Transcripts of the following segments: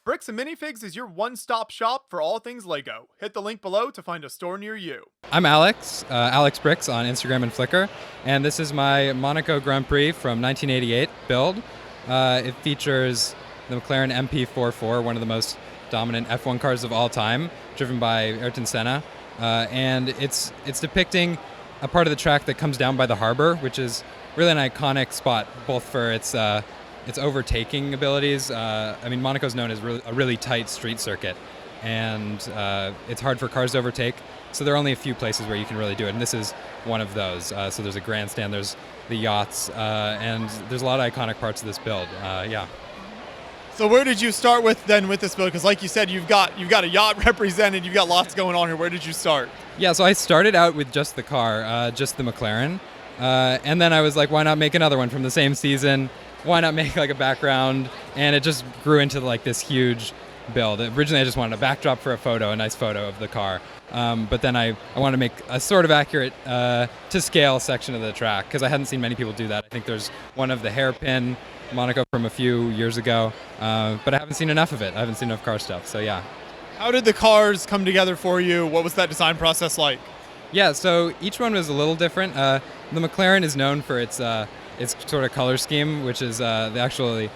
Bricks and Minifigs is your one-stop shop for all things LEGO. Hit the link below to find a store near you. I'm Alex, Alex Bricks on Instagram and Flickr, and this is my Monaco Grand Prix from 1988 build. It features the McLaren MP4, one of the most dominant F1 cars of all time, driven by Ayrton Senna, and it's depicting a part of the track that comes down by the harbor, which is really an iconic spot, both for its overtaking abilities. I mean, Monaco's known as a really tight street circuit, and it's hard for cars to overtake. So there are only a few places where you can really do it, and this is one of those. So there's a grandstand, there's the yachts, and there's a lot of iconic parts of this build. Yeah. So where did you start with this build? Because like you said, you've got a yacht represented. You've got lots going on here. Where did you start? Yeah, so I started out with just the car, just the McLaren, and then I was like, why not make another one from the same season? Why not make like a background? And it just grew into like this huge build. Originally, I just wanted a backdrop for a photo, a nice photo of the car. But then I wanted to make a sort of accurate to scale section of the track, because I hadn't seen many people do that. I think there's one of the hairpin Monaco from a few years ago, but I haven't seen enough of it. I haven't seen enough car stuff, so yeah. How did the cars come together for you? What was that design process like? Yeah, so each one was a little different. The McLaren is known for its sort of color scheme, which is the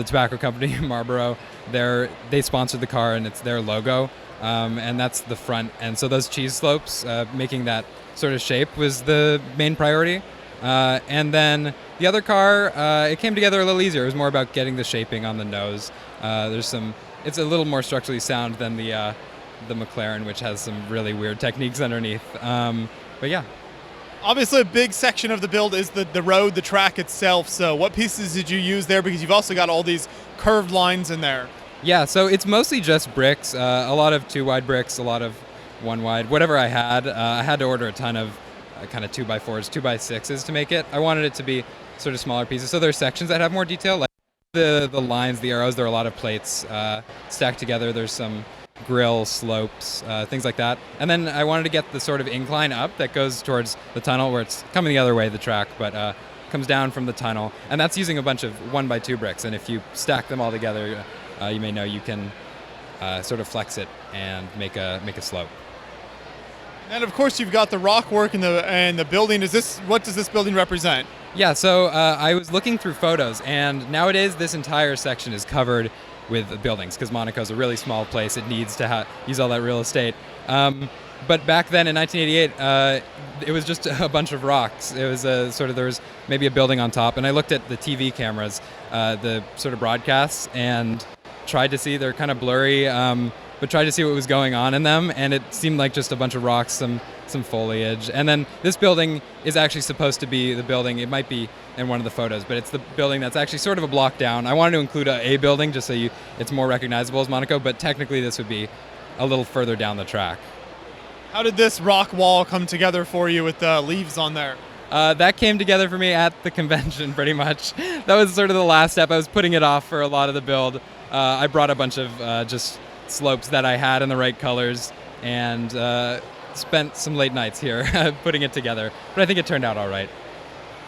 tobacco company Marlboro. They sponsored the car, and it's their logo, and that's the front. And so those cheese slopes, making that sort of shape, was the main priority. And then the other car, it came together a little easier. It was more about getting the shaping on the nose. It's a little more structurally sound than the McLaren, which has some really weird techniques underneath. But yeah. Obviously, a big section of the build is the road, the track itself. So what pieces did you use there? Because you've also got all these curved lines in there. Yeah, so it's mostly just bricks, a lot of 2-wide bricks, a lot of 1-wide, whatever I had. I had to order a ton of kind of 2x4s, 2x6s to make it. I wanted it to be sort of smaller pieces. So there are sections that have more detail, like the lines, the arrows. There are a lot of plates stacked together. There's some grill slopes, things like that. And then I wanted to get the sort of incline up that goes towards the tunnel, where it's coming the other way, the track, but comes down from the tunnel. And that's using a bunch of 1x2 bricks. And if you stack them all together, you may know you can sort of flex it and make a slope. And of course, you've got the rock work and the building. What does this building represent? Yeah, so I was looking through photos, and nowadays this entire section is covered with buildings, because Monaco's a really small place. It needs to use all that real estate. But back then in 1988, it was just a bunch of rocks. It was there was maybe a building on top, and I looked at the TV cameras, the sort of broadcasts, and tried to see, they're kind of blurry, but tried to see what was going on in them, and it seemed like just a bunch of rocks, some foliage. And then this building is actually supposed to be the building, it might be in one of the photos, but it's the building that's actually sort of a block down. I wanted to include a building just so it's more recognizable as Monaco, but technically this would be a little further down the track. How did this rock wall come together for you with the leaves on there? That came together for me at the convention, pretty much. That was sort of the last step. I was putting it off for a lot of the build. I brought a bunch of just slopes that I had in the right colors, and spent some late nights here putting it together. But I think it turned out all right.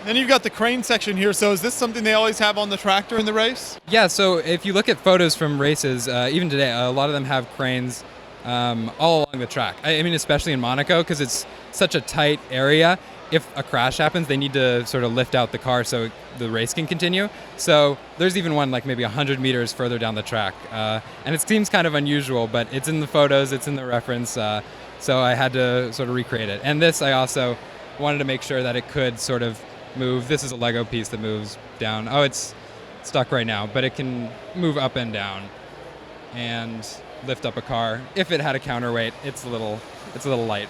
Then you've got the crane section here. So is this something they always have on the tractor in the race? Yeah, so if you look at photos from races, even today, a lot of them have cranes all along the track. I mean, especially in Monaco, because it's such a tight area. If a crash happens, they need to sort of lift out the car so the race can continue. So there's even one like maybe 100 meters further down the track. And it seems kind of unusual, but it's in the photos, it's in the reference, so I had to sort of recreate it. And this, I also wanted to make sure that it could sort of move. This is a Lego piece that moves down. Oh, it's stuck right now, but it can move up and down and lift up a car. If it had a counterweight, it's a little light.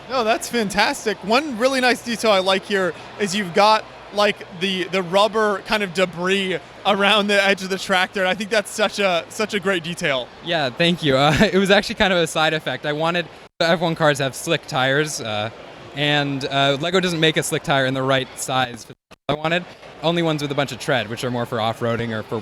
No, that's fantastic. One really nice detail I like here is you've got like the rubber kind of debris around the edge of the tractor. I think that's such a great detail. Yeah, thank you. It was actually kind of a side effect. I wanted the F1 cars to have slick tires, and LEGO doesn't make a slick tire in the right size. I wanted only ones with a bunch of tread, which are more for off-roading or for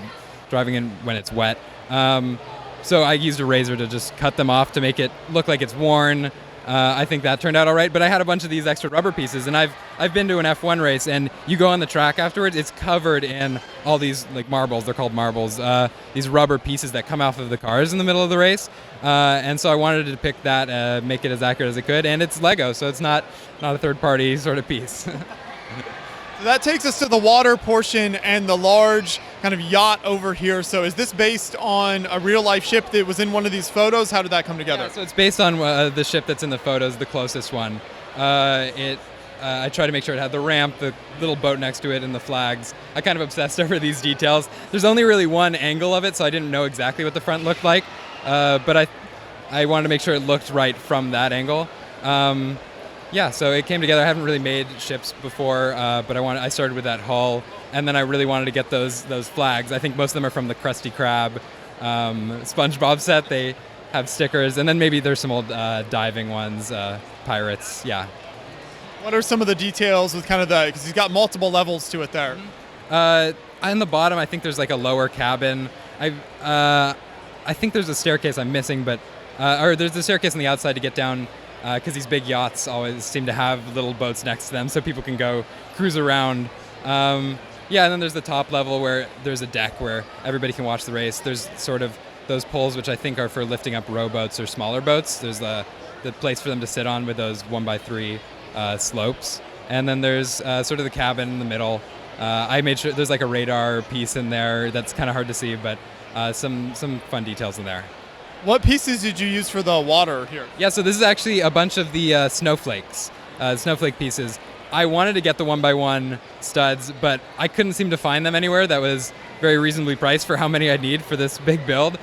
driving in when it's wet. So I used a razor to just cut them off to make it look like it's worn. I think that turned out all right, but I had a bunch of these extra rubber pieces, and I've been to an F1 race, and you go on the track afterwards, it's covered in all these like marbles. They're called marbles. These rubber pieces that come off of the cars in the middle of the race, and so I wanted to depict that, make it as accurate as it could, and it's Lego, so it's not a third-party sort of piece. So that takes us to the water portion and the large kind of yacht over here. So is this based on a real life ship that was in one of these photos? How did that come together? Yeah, so it's based on the ship that's in the photos, the closest one. I tried to make sure it had the ramp, the little boat next to it, and the flags. I kind of obsessed over these details. There's only really one angle of it, so I didn't know exactly what the front looked like. But I wanted to make sure it looked right from that angle. Yeah, so it came together. I haven't really made ships before, but I started with that hull, and then I really wanted to get those flags. I think most of them are from the Krusty Krab SpongeBob set. They have stickers, and then maybe there's some old diving ones, pirates, yeah. What are some of the details with kind of because he's got multiple levels to it there? On the bottom, I think there's like a lower cabin. I think there's a staircase I'm missing, but or there's a staircase on the outside to get down, because these big yachts always seem to have little boats next to them so people can go cruise around. Yeah, and then there's the top level where there's a deck where everybody can watch the race. There's sort of those poles, which I think are for lifting up rowboats or smaller boats. There's the place for them to sit on with those 1x3 slopes. And then there's sort of the cabin in the middle. I made sure there's like a radar piece in there that's kind of hard to see, but some fun details in there. What pieces did you use for the water here? Yeah, so this is actually a bunch of the snowflakes, snowflake pieces. I wanted to get the 1x1 studs, but I couldn't seem to find them anywhere that was very reasonably priced for how many I'd need for this big build.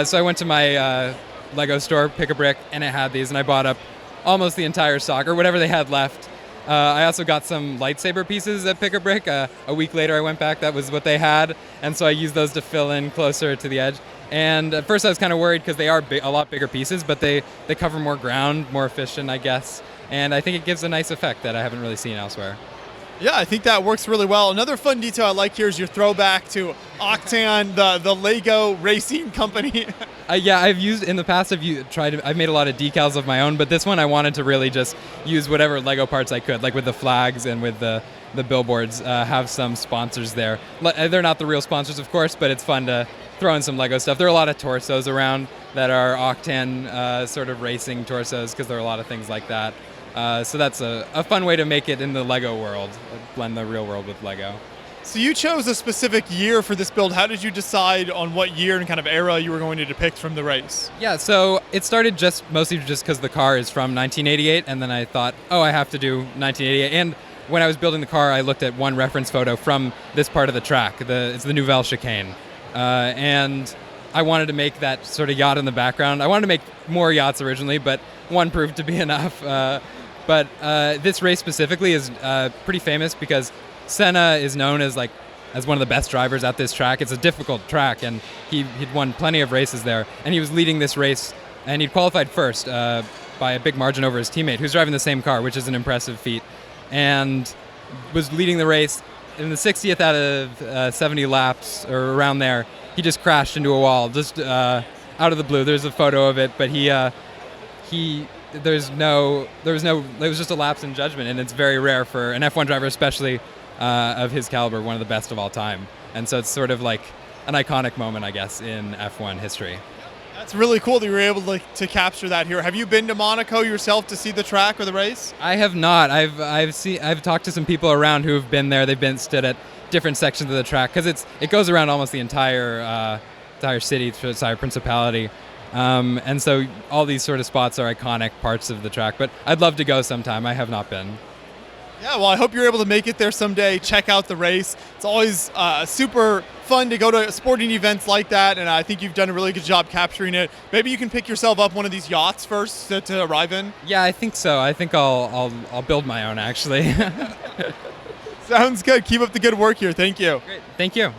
So I went to my Lego store, Pick a Brick, and it had these, and I bought up almost the entire stock, or whatever they had left. I also got some lightsaber pieces at Pick a Brick. A week later I went back, that was what they had, and so I used those to fill in closer to the edge. And at first I was kind of worried because they are a lot bigger pieces, but they cover more ground, more efficient, I guess. And I think it gives a nice effect that I haven't really seen elsewhere. Yeah, I think that works really well. Another fun detail I like here is your throwback to Octane, the Lego racing company. Yeah, I've used in the past. I've made a lot of decals of my own, but this one I wanted to really just use whatever Lego parts I could, like with the flags and with the billboards. Have some sponsors there. They're not the real sponsors, of course, but it's fun to throw in some Lego stuff. There are a lot of torsos around that are Octane sort of racing torsos, because there are a lot of things like that. So that's a fun way to make it in the Lego world, blend the real world with Lego. So you chose a specific year for this build. How did you decide on what year and kind of era you were going to depict from the race? Yeah, so it started mostly just because the car is from 1988, and then I thought, I have to do 1988. And when I was building the car, I looked at one reference photo from this part of the track. It's the Nouvelle Chicane. And I wanted to make that sort of yacht in the background. I wanted to make more yachts originally, but one proved to be enough. But this race specifically is pretty famous because Senna is known as one of the best drivers at this track. It's a difficult track, and he'd won plenty of races there. And he was leading this race, and he'd qualified first by a big margin over his teammate, who's driving the same car, which is an impressive feat, and was leading the race. In the 60th out of 70 laps, or around there, he just crashed into a wall, just out of the blue. There's a photo of it, but it was just a lapse in judgment, and it's very rare for an F1 driver, especially of his caliber, one of the best of all time. And so it's sort of like an iconic moment, I guess, in F1 history. That's really cool that you were able to capture that here. Have you been to Monaco yourself to see the track or the race? I have not. I've talked to some people around who have been there. They've stood at different sections of the track, because it goes around almost the entire city, the entire principality. And so all these sort of spots are iconic parts of the track, but I'd love to go sometime. I have not been. Yeah, well, I hope you're able to make it there someday, check out the race. It's always super fun to go to sporting events like that, and I think you've done a really good job capturing it. Maybe you can pick yourself up one of these yachts first to arrive in? Yeah, I think so. I think I'll build my own, actually. Sounds good. Keep up the good work here. Thank you. Great. Thank you.